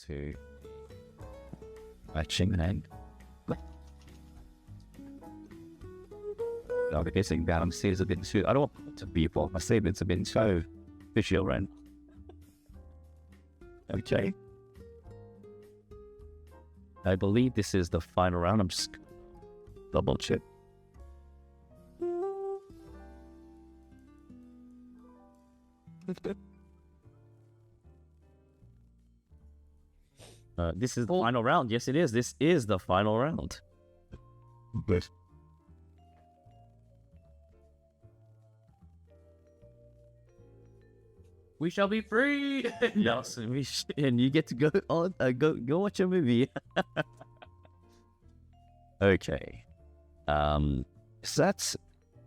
to matching hand. No, I'm guessing balance is a bit too. I don't want it to be for myself. It's a bit too visual, right? Okay. I believe this is the final round. I'm just double check. This is the final round. Yes, it is. This is the final round. We shall be free. Yes, and you get to go on. Go watch a movie. Okay. Is that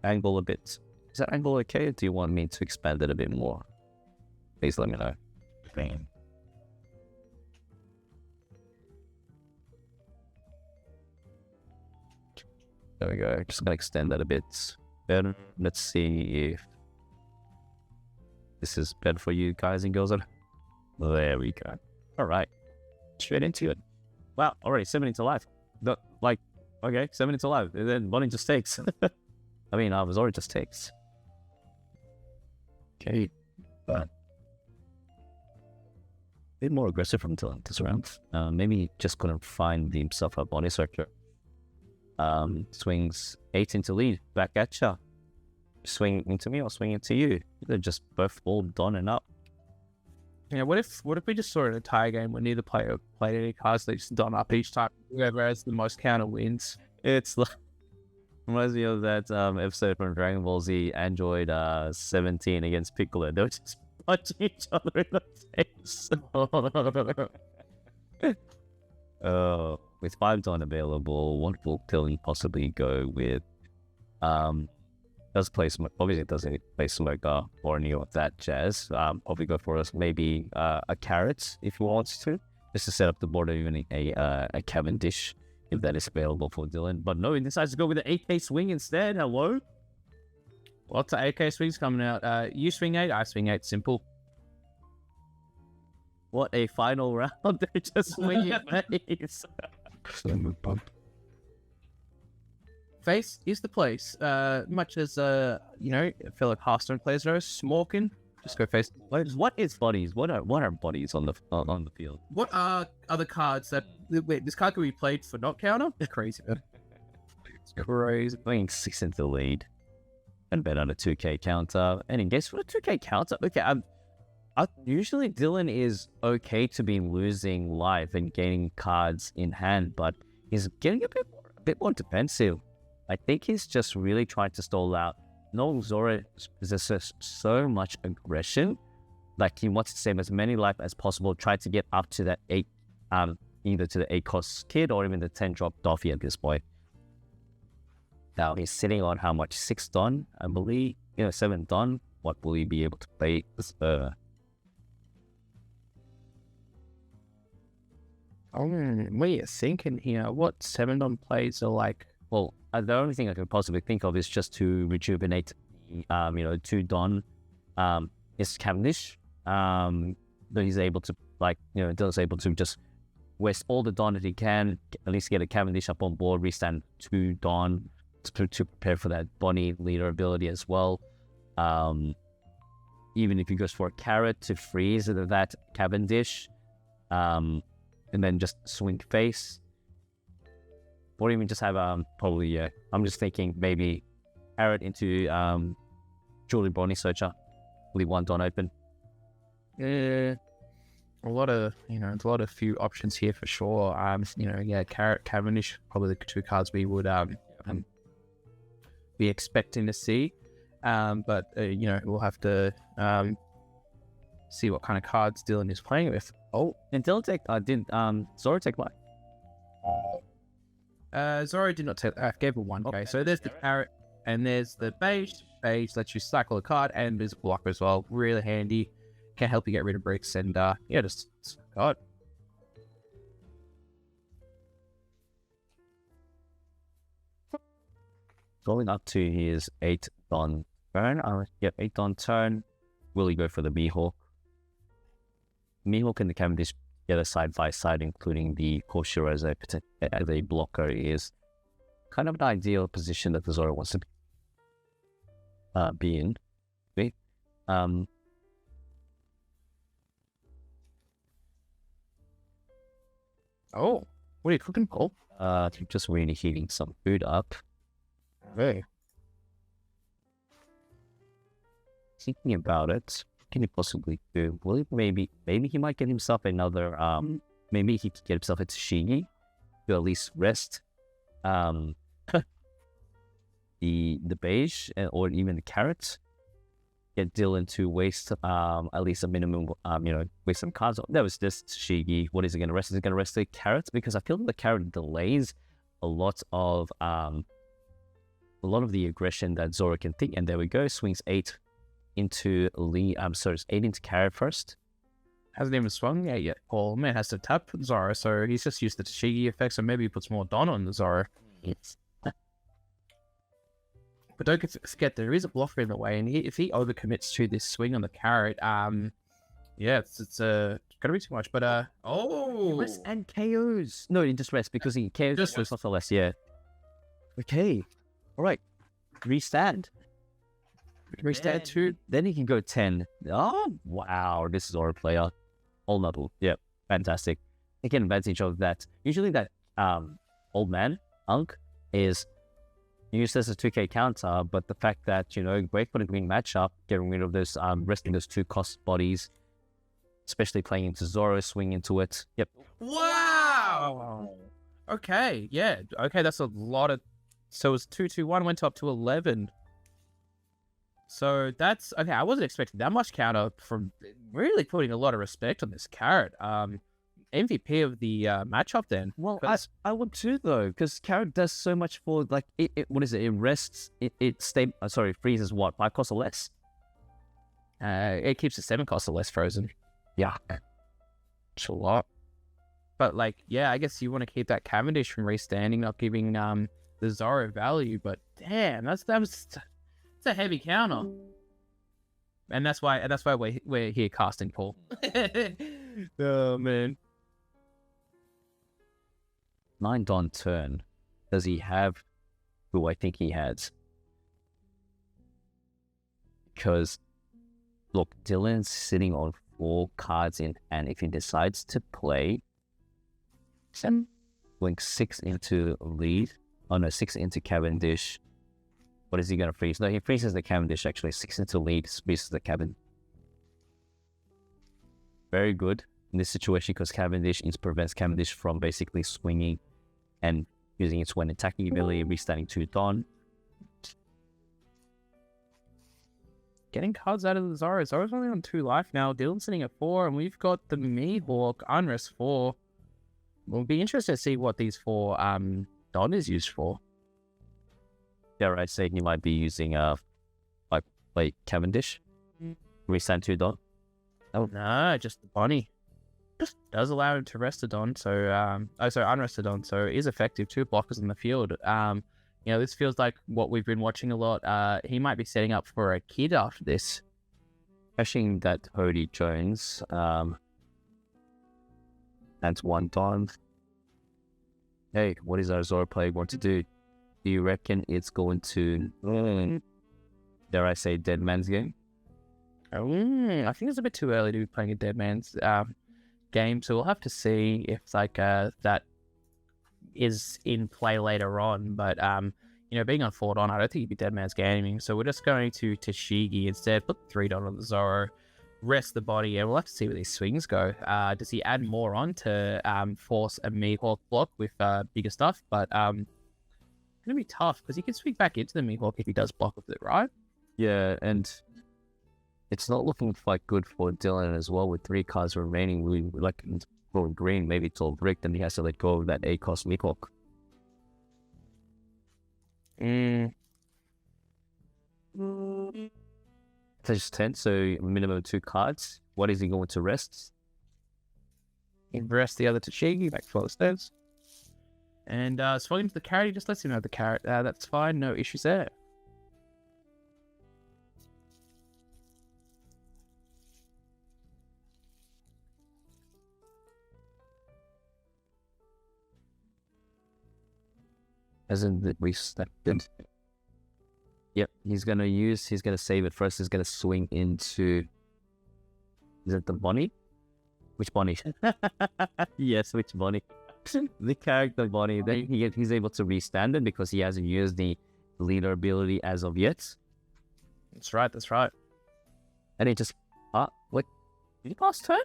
angle a bit? Is that angle okay? Or do you want me to expand it a bit more? Please let me know. Bam. There we go. Just gonna extend that a bit better. Let's see if this is better for you guys and girls. There we go. All right, straight into it. Wow, already 7 minutes alive. Okay, 7 minutes alive. And then Bonney just takes. I mean, Zoro just takes. Okay, but a bit more aggressive from Dylan this round. Maybe just couldn't find himself a Bonney circular. Swings 8 into lead. Back at ya. Swing into me or swing into you. They're just both all done and up. Yeah, what if we just saw it in a tie game where neither player played any cards, they just done up each time. Whoever has the most counter wins. It's like reminds me of that episode from Dragon Ball Z Android 17 against Piccolo. They were just punching each other in the face. With 5 Dawn available, what will Dylan possibly go with? Does play Smoke, obviously doesn't play Smoker or any of that jazz. Probably go for us maybe a Carrot if he wants to, just to set up the board, or even a Cavendish if that is available for Dylan. But no, he decides to go with the 8K swing instead. Hello? Lots of 8K swings coming out. You swing 8, I swing 8, simple. What a final round. They're just swinging face. Face is the place. Much as I feel like Hearthstone players know, Smorkin, just go face. What is bodies? What are bodies on the field? What are other cards that this card can be played for not counter? Crazy, man. It's crazy. Playing 6 into the lead and bet on a 2K counter. And in case for a 2K counter, okay, usually Dylan is okay to be losing life and gaining cards in hand, but he's getting a bit more defensive. I think he's just really trying to stall out. No, Zoro possesses so much aggression. Like, he wants to save as many life as possible, try to get up to that 8, either to the 8 cost kid or even the 10 drop Doffy at this point. Now he's sitting on how much? 6 Don, I believe. 7 Don. What will he be able to play? What are you thinking here? What 7 Don plays are like? Well, the only thing I can possibly think of is just to rejuvenate, 2 Don, is Cavendish. But he's able to, Dylan's able to just waste all the Don that he can, at least get a Cavendish up on board, restand 2 Don to prepare for that Bonney leader ability as well. Even if he goes for a Carrot to freeze that Cavendish, and then just swing face. Or even just have probably I'm just thinking maybe Carrot into Julie Bonney Searcher, leave 1 Don open. A lot of few options here for sure. Carrot, Cavendish, probably the 2 cards we would be expecting to see. But we'll have to see what kind of cards Dylan is playing with. Oh, and Dylan Zoro take what? Zoro did not take. Gave a 1K. Okay, so there's the Carrot, and there's the beige. Beige lets you cycle a card, and there's a blocker as well. Really handy. Can help you get rid of bricks, and just card. Going up to his 8 Don turn. 8 Don turn. Will he go for the Mihawk? Mihawk and the Cavendish the other side by side, including the Koshiro as a blocker, is kind of an ideal position that the Zoro wants to be in. Okay? Oh, what are you cooking, Paul? Just really heating some food up. Hey. Thinking about it, what can he possibly do? Well, maybe he might get himself another. Maybe he could get himself a Tashigi to at least rest. The beige or even the carrots. Get Dylan to waste at least a minimum. Waste some cards. That was just Tashigi. What is he going to rest? Is he going to rest the carrots? Because I feel that the carrot delays a lot of the aggression that Zoro can think. And there we go. Swings 8 into Lee. It's 8 into carrot first. Hasn't even swung yet. Paul man has to tap Zoro, so he's just used the Tashigi effect. So maybe he puts more Don on the Zoro. Yes. But don't forget, there is a blocker in the way, and if he overcommits to this swing on the carrot, it's gonna be too much. But Rest and KOs. No, he just rest because he KOs just just for less. Yeah. Okay. All right. Restand. Restand 2. Then he can go 10. Oh wow, this is our player. All level. Yep. Fantastic. Taking advantage of that. Usually that old man Unk is used as a 2k counter, but the fact that, great for the green matchup, getting rid of those, resting those 2 cost bodies, especially playing into Zoro, swing into it. Yep. Wow! Okay, yeah. Okay, that's a lot of... So it was 2-2-1, went up to 11. So that's... Okay, I wasn't expecting that much counter from really putting a lot of respect on this carrot. MVP of the matchup then. Well, I would too though, because carrot does so much for what is it? It rests. Freezes what 5 costs or less. It keeps the 7 costs or less frozen. Yeah, it's a lot. But I guess you want to keep that Cavendish from restanding, not giving the Zoro value. But damn, that's a heavy counter. And that's why we're here casting Paul. Oh man. 9 Don turn. Does he have who I think he has? Because, look, Dylan's sitting on 4 cards in hand. If he decides to play, going 6 into lead. Oh no, 6 into Cavendish. What is he going to freeze? No, he freezes the Cavendish actually. 6 into lead, freezes the Cavendish. Very good in this situation because Cavendish prevents Cavendish from basically swinging and using its when attacking ability, restarting to Don. Getting cards out of the Zoro. Zoro's only on 2 life now. Dylan's sitting at 4, and we've got the Mihawk, Unrest 4. We'll be interested to see what these 4 Don is used for. Dare I say he might be using like Cavendish? Restand to Don? Oh no, just the Bonney. Just does allow him to rest a Don, so unrest a Don, so it is effective. 2 blockers in the field. This feels like what we've been watching a lot. He might be setting up for a kid after this. Crashing that Cody Jones. That's 1 Don. Hey, what is our Zoro player going to do? Do you reckon it's going to, dare I say, Dead Man's game? I think it's a bit too early to be playing a Dead Man's game, so we'll have to see if that is in play later on. But being on 4 Don, I don't think he'd be Dead Man's gaming. So we're just going to Tashigi instead. Put 3 Don on the Zoro, rest the body, and we'll have to see where these swings go. Does he add more on to force a Mihawk block with bigger stuff? But it's gonna be tough because he can swing back into the Mihawk if he does block with it, right? Yeah, and it's not looking quite good for Dylan as well. With 3 cards remaining, we like for green, maybe it's all brick, then he has to let go of that 8 cost Mihawk. Touch 10, so minimum 2 cards. What is he going to rest? He rest the other Tashigi, back 12 steps. And swung into the carrot, he just lets him have the carrot. That's fine, no issues there. Hasn't it restarted? Yep, he's gonna save it first. He's gonna swing into. Is it the Bonney? Which Bonney? Yes, which Bonney? The character Bonney. Then he's able to restand it because he hasn't used the leader ability as of yet. That's right. That's right. And he just what? Did he pass turn?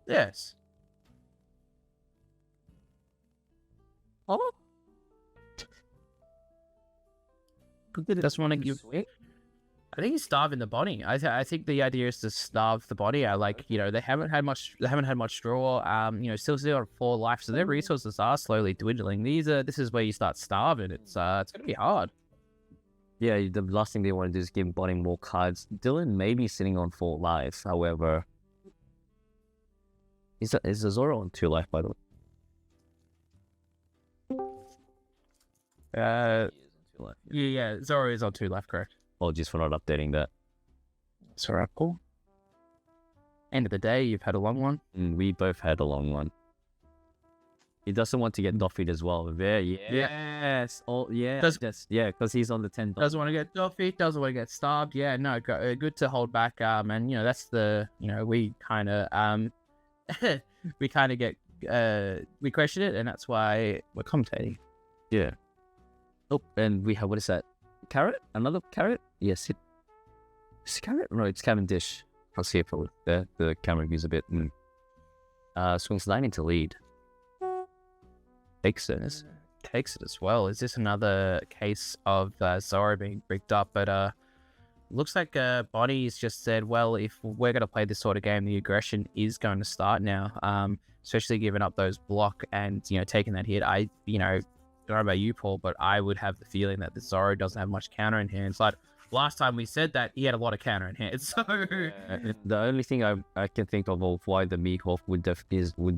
Yes. Oh. Doesn't want to give. I think he's starving the Bonney. I think the idea is to starve the Bonney. They haven't had much. They haven't had much draw. Still 4 life, so their resources are slowly dwindling. This is where you start starving. It's gonna be hard. Yeah, the last thing they want to do is give Bonney more cards. Dylan may be sitting on 4 life, however. Is the Zoro on 2 life, by the way? Yeah, Zoro is on 2 life, correct. Apologies for not updating that. Sorry, Paul. End of the day, you've had a long one. We both had a long one. He doesn't want to get Doffied as well. There, yes. Oh, yeah. Because he's on the 10. Doesn't want to get Doffied, doesn't want to get starved. Yeah, no, good to hold back. And that's we kind of we question it, and that's why we're commentating. Yeah. Oh, and we have, what is that? Carrot? Another carrot? Yes, it's carrot? No, it's Cavendish. I'll see if the camera views a bit. Swings 9 into lead. Takes it as well. Is this another case of Zoro being bricked up? But looks like Bonney's just said, well, if we're going to play this sort of game, the aggression is going to start now. Especially giving up those block and taking that hit. I don't know about you, Paul, but I would have the feeling that the Zoro doesn't have much counter in hand. It's like last time we said that he had a lot of counter in hand. So the only thing I can think of why the Mihawk would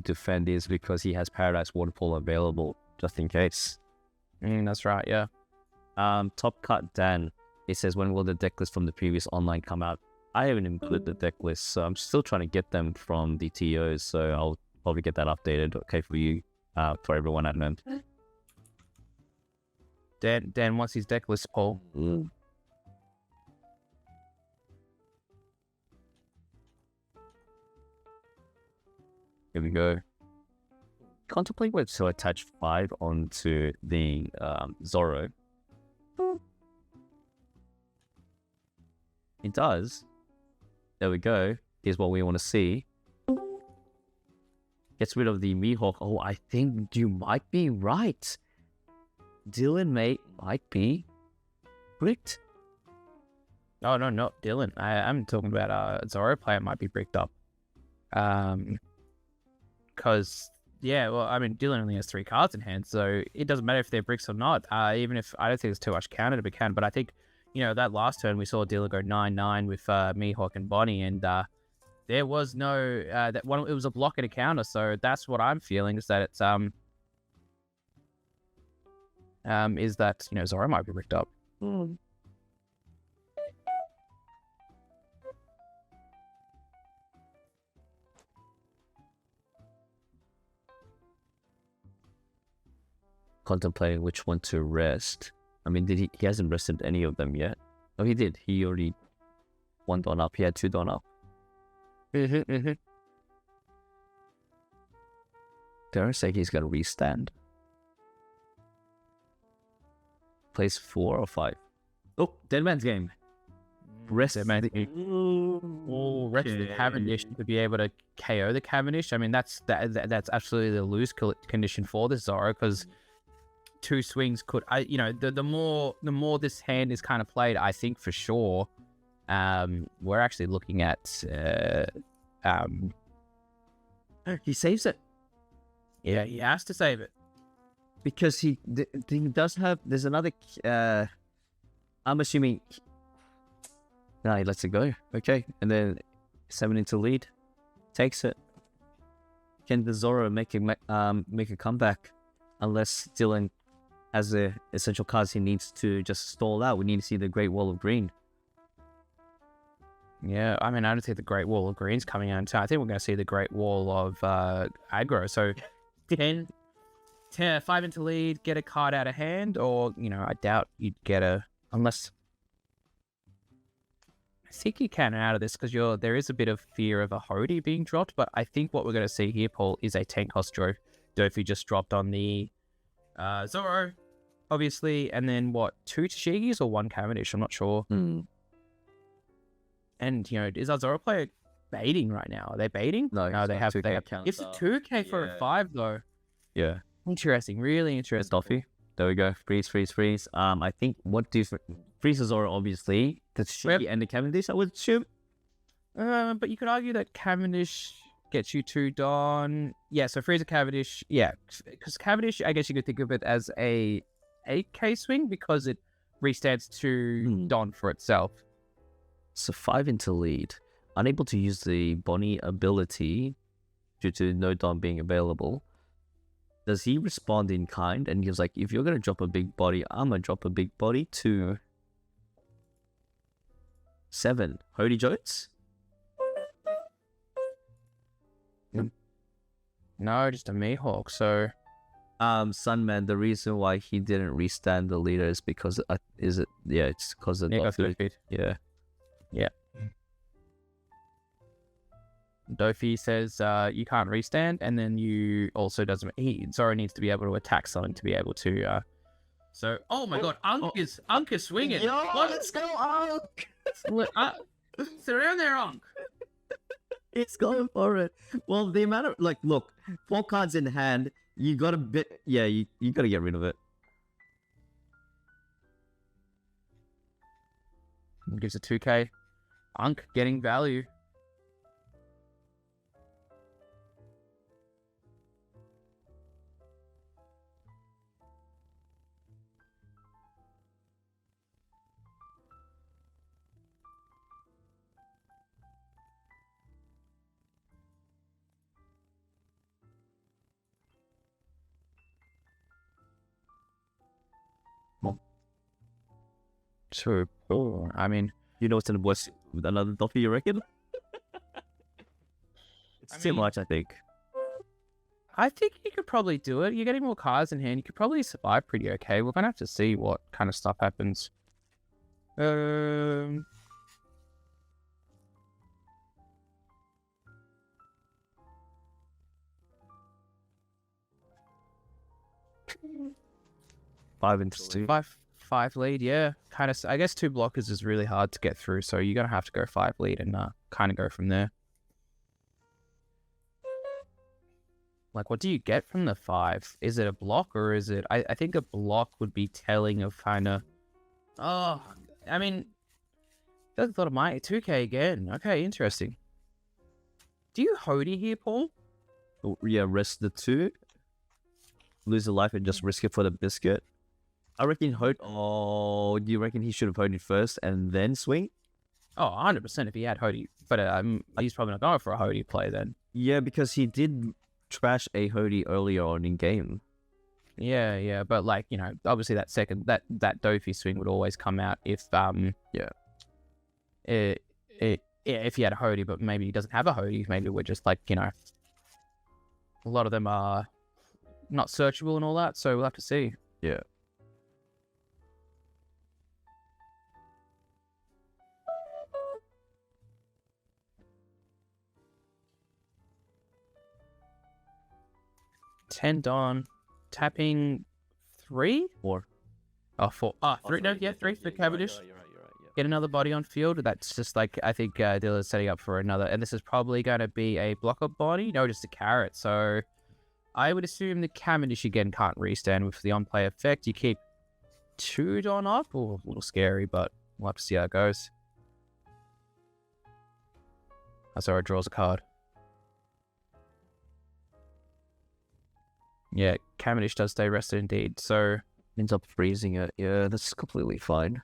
defend is because he has Paradise Waterfall available just in case. That's right, yeah. Top Cut Dan. He says, when will the deck list from the previous online come out? I haven't included the deck list, so I'm still trying to get them from the TOs. So I'll probably get that updated. Okay, for you, for everyone at home. Dan wants his deck list, Paul. Here we go. Contemplate whether to attach 5 onto the Zoro. It does. There we go. Here's what we want to see. Gets rid of the Mihawk. Oh, I think you might be right. Dylan might be bricked. Oh, no, not Dylan. I'm talking about Zoro player might be bricked up. Because, Dylan only has 3 cards in hand, so it doesn't matter if they're bricks or not. Even if I don't think there's too much counter to be counted, but I think, that last turn we saw Dylan go 9-9 with Mihawk and Bonney, and there was no that one. It was a block and a counter, so that's what I'm feeling is that it's Zoro might be bricked up. Contemplating which one to rest. I mean, he hasn't rested any of them yet. Oh, he did. He already 1 Dawn up. He had 2 Dawn up. Dare say he's gonna restand. Plays 4 or 5. Oh, Dead Man's Game. Rest Dead Man's Game. Rest the Cavendish to be able to KO the Cavendish. I mean, that's absolutely the lose condition for the Zoro, because 2 swings could, the more this hand is kind of played, I think for sure, we're actually looking at, he saves it. Yeah, he has to save it. Because he does have, there's another, I'm assuming, no, he lets it go. Okay, and then 7 into lead, takes it. Can the Zoro make a comeback? Unless Dylan has the essential cards he needs to just stall out. We need to see the Great Wall of Green. Yeah, I mean, I don't see the Great Wall of Greens coming out in time. I think we're going to see the Great Wall of aggro. So 10, 5 into lead, get a card out of hand, or, I doubt you'd get unless... I think you can out of this because there is a bit of fear of a Hody being dropped, but I think what we're going to see here, Paul, is a 10 cost Dofi just dropped on the Zoro, obviously, and then 2 Tashigis or 1 Cavendish? I'm not sure. And, is our Zoro player baiting right now? Are they baiting? No, they have. It's a 2K for a 5, though. Yeah. Interesting. Really interesting. Doffy. There we go. Freeze. I think Freeze is Zoro, obviously. The Tashigi and the Cavendish, I would assume. But you could argue that Cavendish gets you 2 Don. Yeah, so Freeze a Cavendish. Yeah, because Cavendish, I guess you could think of it as a 8K swing because it restands to Don for itself. So 5 into lead. Unable to use the Bonney ability due to no Don being available. Does he respond in kind? And he was like, if you're going to drop a big body, I'm going to drop a big body to 7. Hody Jones? No, just a Mihawk. So, Sunman, the reason why he didn't restand the leader is because, it's because of Dofi. Yeah. Dofi says you can't restand, and then you also Zoro needs to be able to attack something to be able to. So, oh my god, Unk is swinging. Yo, let's go, Unk! It's around there, Unk. It's going for it. Well, the amount of look, 4 cards in hand. You got a bit. Yeah, you got to get rid of it. Gives a 2K. Unk getting value. So, I mean, what's in the box with another Doffy, you reckon? It's too much, I think. I think you could probably do it. You're getting more cards in hand. You could probably survive pretty okay. We're going to have to see what kind of stuff happens. 5 into 2. 5 lead, yeah. Kind of. I guess 2 blockers is really hard to get through, so you're gonna have to go 5 lead and kind of go from there. Like, what do you get from the 5? Is it a block or is it? I think a block would be telling of kind of. Oh, I mean, I thought of my 2K again. Okay, interesting. Do you Hody here, Paul? Yeah, risk the 2. Lose a life and just risk it for the biscuit. I reckon do you reckon he should have Hody first and then swing? Oh, 100% if he had Hody. But he's probably not going for a Hody play then. Yeah, because he did trash a Hody earlier on in game. Yeah. But obviously that Dofi swing would always come out if if he had a Hody, but maybe he doesn't have a Hody. Maybe we're just a lot of them are not searchable and all that, so we'll have to see. Yeah. $10 Don, tapping 3? 4. Oh, 4. 3. No, yeah, 3 for Cavendish. You're right. Get another body on field. That's just I think Dilla's setting up for another, and this is probably going to be a blocker body. No, just a carrot. So I would assume the Cavendish again can't restand with the on-play effect. You keep 2 Don up. Oh, a little scary, but we'll have to see how it goes. Zoro draws a card. Yeah, Cavendish does stay rested indeed, so ends up freezing it. Yeah, that's completely fine.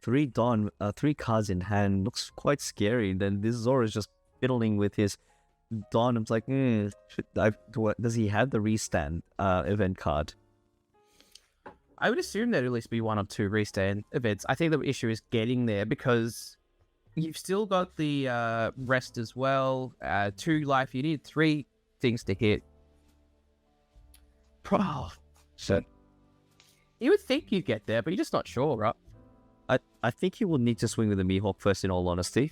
3 cards in hand looks quite scary. Then this Zoro is just fiddling with his Don. I'm like, does he have the restand event card? I would assume there'd at least be 1 or 2 restand events. I think the issue is getting there because you've still got the rest as well. 2 life. You need 3 things to hit. So You would think you'd get there, but you're just not sure, right? I think he will need to swing with the Mihawk first, in all honesty.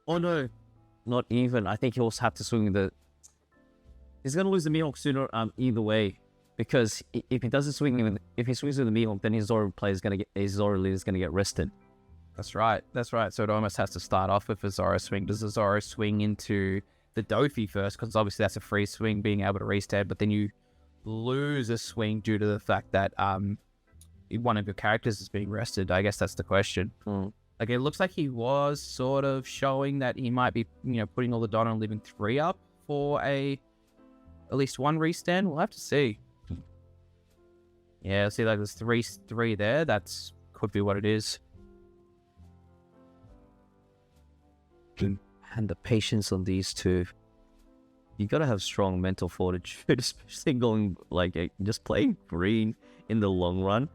Oh no, not even. I think he'll have to swing with the... He's going to lose the Mihawk sooner either way. Because if he doesn't swing with... If he swings with the Mihawk, then his Zoro player is going to get... His Zoro leader is going to get rested. That's right. So it almost has to start off with a Zoro swing. Does the Zoro swing into the Dofi first? Because obviously that's a free swing, being able to restand. But then you lose a swing due to the fact that one of your characters is being rested. I guess that's the question. Like, it looks like he was sort of showing that he might be, putting all the Donna and leaving 3 up for at least 1 restand. We'll have to see. Yeah, see, like, there's 3 there. That's could be what it is. And the patience on these two. You gotta have strong mental fortitude, especially going, just playing green in the long run.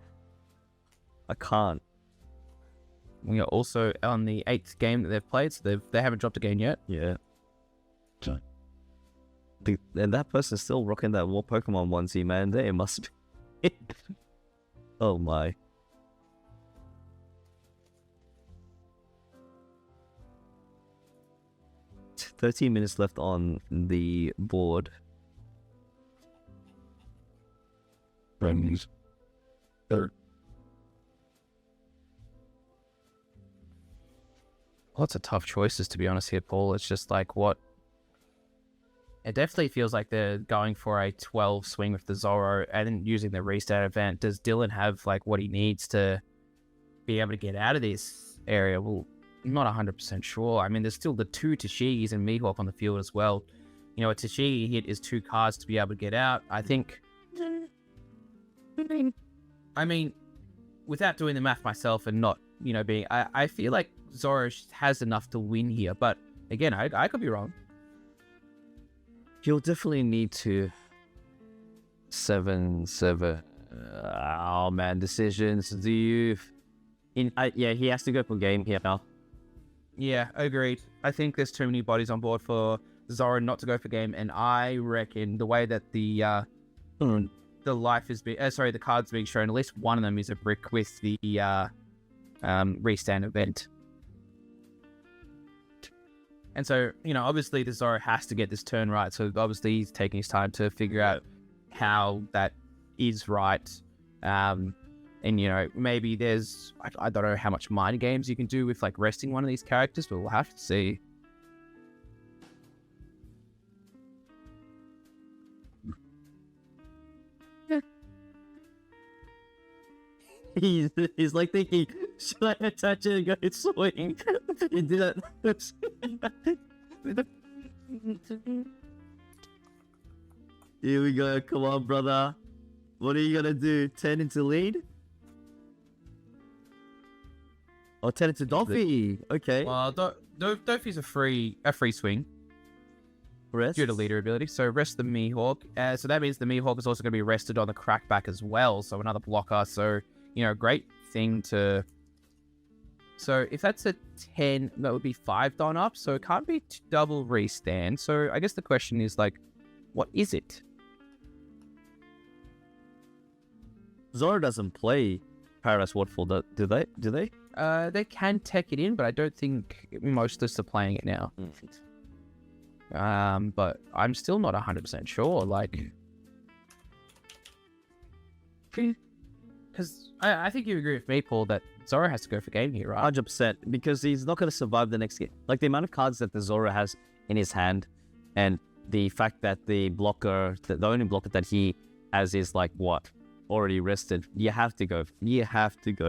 I can't. We are also on the 8th game that they've played, so they haven't dropped a game yet. Yeah. And that person's still rocking that War Pokemon onesie, man. They must be. Oh my. It's 13 minutes left on the board. Lots of tough choices, to be honest here, Paul. It's just like what... It definitely feels like they're going for a 12 swing with the Zoro and using the restart event. Does Dylan have what he needs to be able to get out of this area? Well, I'm not 100% sure. I mean, there's still the 2 Tashigis and Mihawk on the field as well. A Tashigi hit is 2 cards to be able to get out. I think... I mean, without doing the math myself and not, being... I feel like Zoro has enough to win here, but again, I could be wrong. You'll definitely need to 7. Oh man, decisions. Do you? Yeah, he has to go for game here now. Yeah, agreed. I think there's too many bodies on board for Zoro not to go for game, and I reckon the way that the life is being, the cards being shown, at least one of them is a brick with the restand event. And so, obviously the Zoro has to get this turn right. So obviously he's taking his time to figure out how that is right. And, maybe there's, I don't know how much mind games you can do with resting one of these characters, but we'll have to see. He's thinking, should I attach it and go swing? And do that. Here we go. Come on, brother. What are you gonna do? 10 into lead? Oh, 10 into Doffy. Okay. Well, Doffy's a free swing. Rest? Due to leader ability. So rest the Mihawk. So that means the Mihawk is also going to be rested on the crackback as well. So another blocker. So, great thing to... So if that's a 10, that would be 5 Don up. So it can't be double restand. So I guess the question is, what is it? Zoro doesn't play Paradise Waterfall, do they? They can tech it in, but I don't think most lists are playing it now. But I'm still not 100% sure, because I think you agree with me, Paul, that Zoro has to go for game here, right? 100%, because he's not going to survive the next game. The amount of cards that the Zoro has in his hand, and the fact that the blocker, the only blocker that he has is already rested. You have to go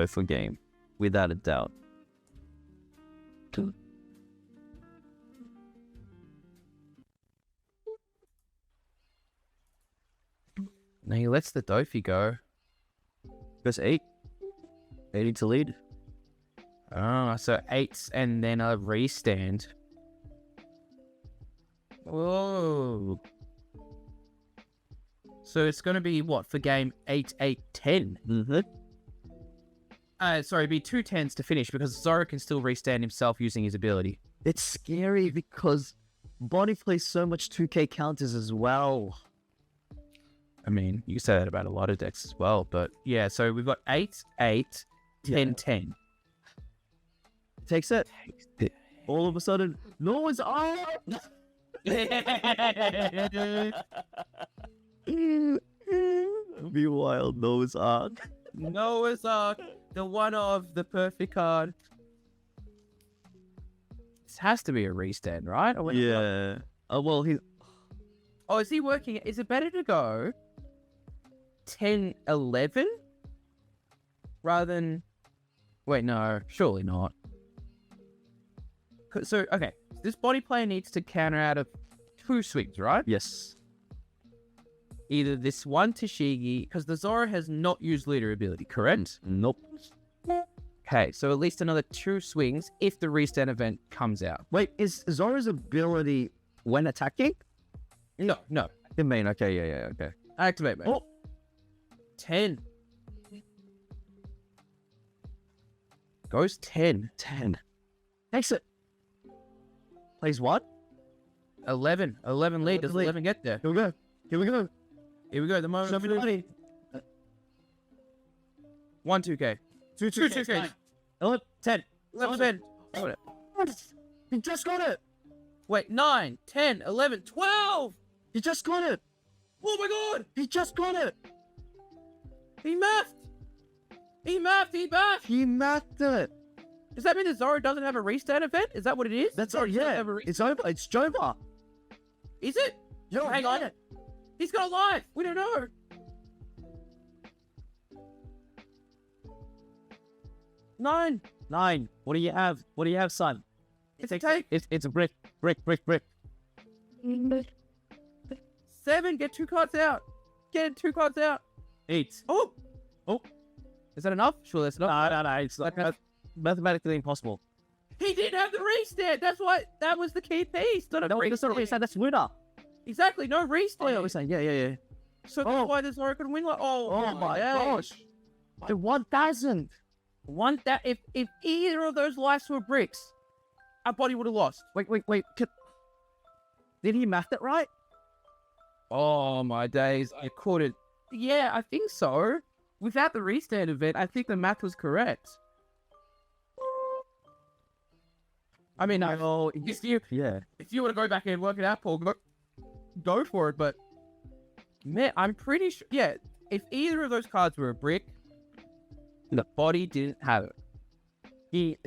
for game, without a doubt. Now he lets the Dofi go. Goes 8. 80 to lead. Oh, so 8 and then a restand. Whoa. So it's going to be what for game 8, 8, 10? Mm-hmm. Sorry, it'd be 2 10s to finish because Zoro can still restand himself using his ability. It's scary because Bonney plays so much 2K counters as well. I mean, you can say that about a lot of decks as well, but yeah, so we've got 8, 8, 10, 10. Takes it. All of a sudden, no one's on. Be wild, Noah's Ark. Noah's Ark, the one of the perfect card. This has to be a restand, right? Or Yeah. Oh, well, he... Oh, is he working? Is it better to go 10, 11 rather than... Wait, no, surely not. So, okay, this body player needs to counter out of 2 swings, right? Yes. Either this one Tashigi, because the Zoro has not used leader ability, correct? Nope. Okay, so at least another 2 swings if the restand event comes out. Wait, is Zoro's ability when attacking? No, no. The main, okay, yeah, okay. Activate, mate. Oh. 10. Goes 10. 10. Takes it. Plays what? 11. 11 lead. Does 11 get there? Here we go. Here we go. Here we go. The moment. Show me the money. 1 2K. 2 2 2K. 11, 10. 11. He just got it. Wait, 9, 10, 11, 12. He just got it. Oh my god. He just got it. He mathed. He mathed. He mathed. He mathed it. Does that mean that Zoro doesn't have a restand event? Is that what it is? That's Zoro all, doesn't yeah. have a It's over. It's Jova. Is it? Yo, hang on. it. He's got a life. We don't know. Nine. 9. What do you have? What do you have, son? It's a take. It's a brick. 7. Get 2 cards out. Get 2 cards out. 8. Oh. Is that enough? Sure, that's enough. No. It's like mathematically impossible. He didn't have the restand. That's why that was the key piece. Not a No, restand. that's not a reset. That's winner. Exactly. No restand. Oh, yeah, we're saying, yeah. So that's why the Zoro could win. Like, oh my gosh. The 1,000. If either of those lives were bricks, our body would have lost. Wait. Did he math it right? Oh my days! I couldn't. Yeah, I think so. Without the restand event, I think the math was correct. I mean, Oh, if you yeah. want to go back and work it out, Paul, go for it. But man, I'm pretty sure. Yeah, if either of those cards were a brick, the body didn't have it.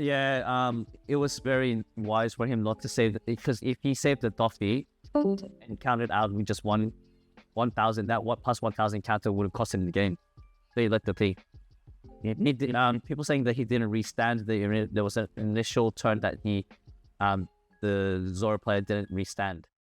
It was very wise for him not to save it, because if he saved the Doffy and counted out with just 1,000, that plus 1,000 counter would have cost him the game. So he let the P. People saying that he didn't restand. There was an initial turn that the Zoro player didn't restand.